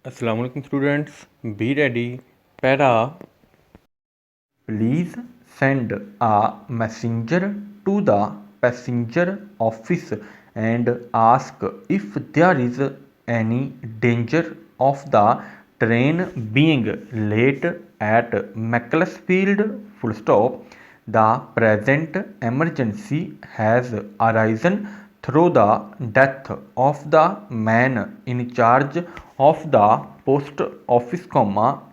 Assalamu alaikum students, be ready. Para, please send a messenger to the passenger office and ask if there is any danger of the train being late at Macclesfield. Full stop. The present emergency has arisen through the death of the man in charge of the post office,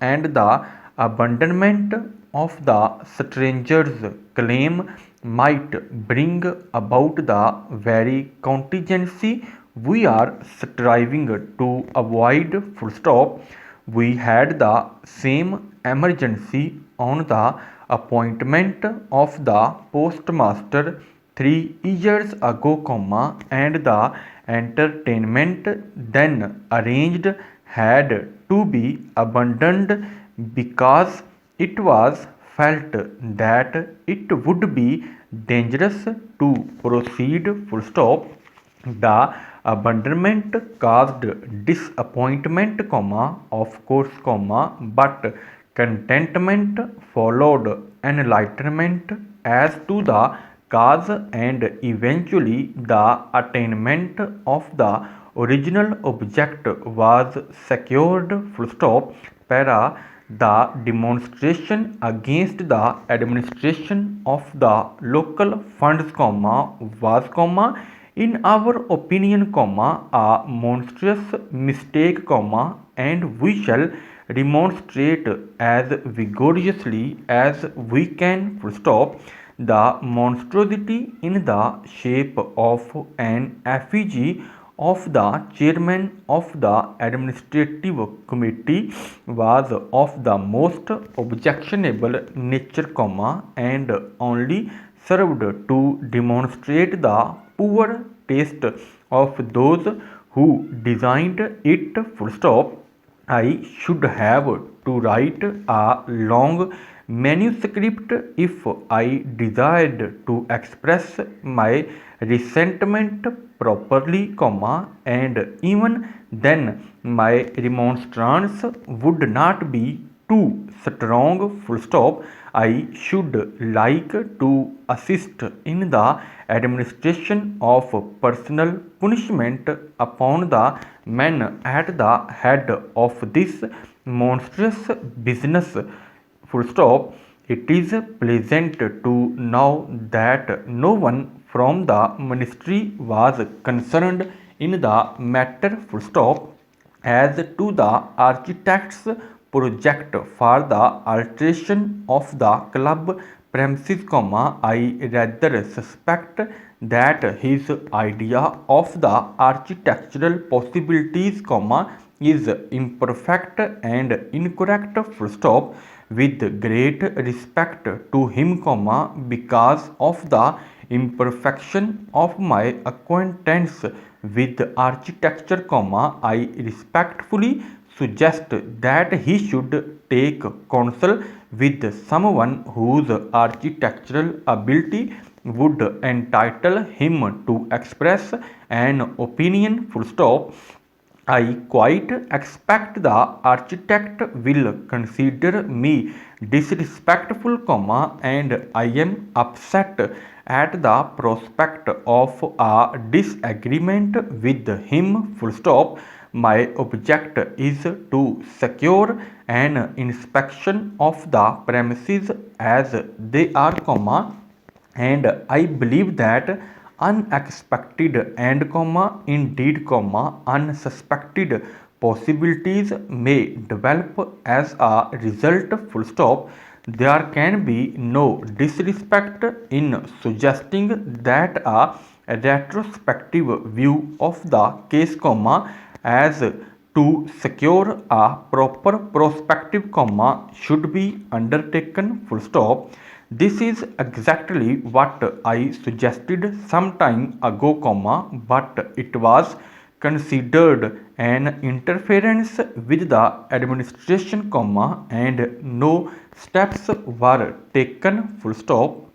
and the abandonment of the stranger's claim might bring about the very contingency we are striving to avoid. Full stop. We had the same emergency on the appointment of the postmaster 3 years ago, and the entertainment then arranged had to be abandoned because it was felt that it would be dangerous to proceed. Full stop. The abandonment caused disappointment, of course, but contentment followed enlightenment as to the cause, and eventually the attainment of the original object was secured. Full stop. Para, the demonstration against the administration of the local funds, was, in our opinion, a monstrous mistake, and we shall remonstrate as vigorously as we can. Full stop. The monstrosity in the shape of an effigy of the chairman of the administrative committee was of the most objectionable nature, and only served to demonstrate the poor taste of those who designed it. Full stop. I should have to write a long manuscript if I desired to express my resentment properly, and even then my remonstrance would not be too strong. Full stop. I should like to assist in the administration of personal punishment upon the men at the head of this monstrous business. Full stop. It is pleasant to know that no one from the ministry was concerned in the matter. Full stop. As to the architect's project for the alteration of the club premises, I rather suspect that his idea of the architectural possibilities, is imperfect and incorrect. Full stop. With great respect to him, because of the imperfection of my acquaintance with architecture, I respectfully suggest that he should take counsel with someone whose architectural ability would entitle him to express an opinion. Full stop. I quite expect the architect will consider me disrespectful, and I am upset at the prospect of a disagreement with him. Full stop. My object is to secure an inspection of the premises as they are, and I believe that unexpected and, indeed, unsuspected possibilities may develop as a result. Full stop. There can be no disrespect in suggesting that a retrospective view of the case, as to secure a proper prospective, should be undertaken. Full stop. This is exactly what I suggested some time ago, but it was considered an interference with the administration, and no steps were taken. Full stop.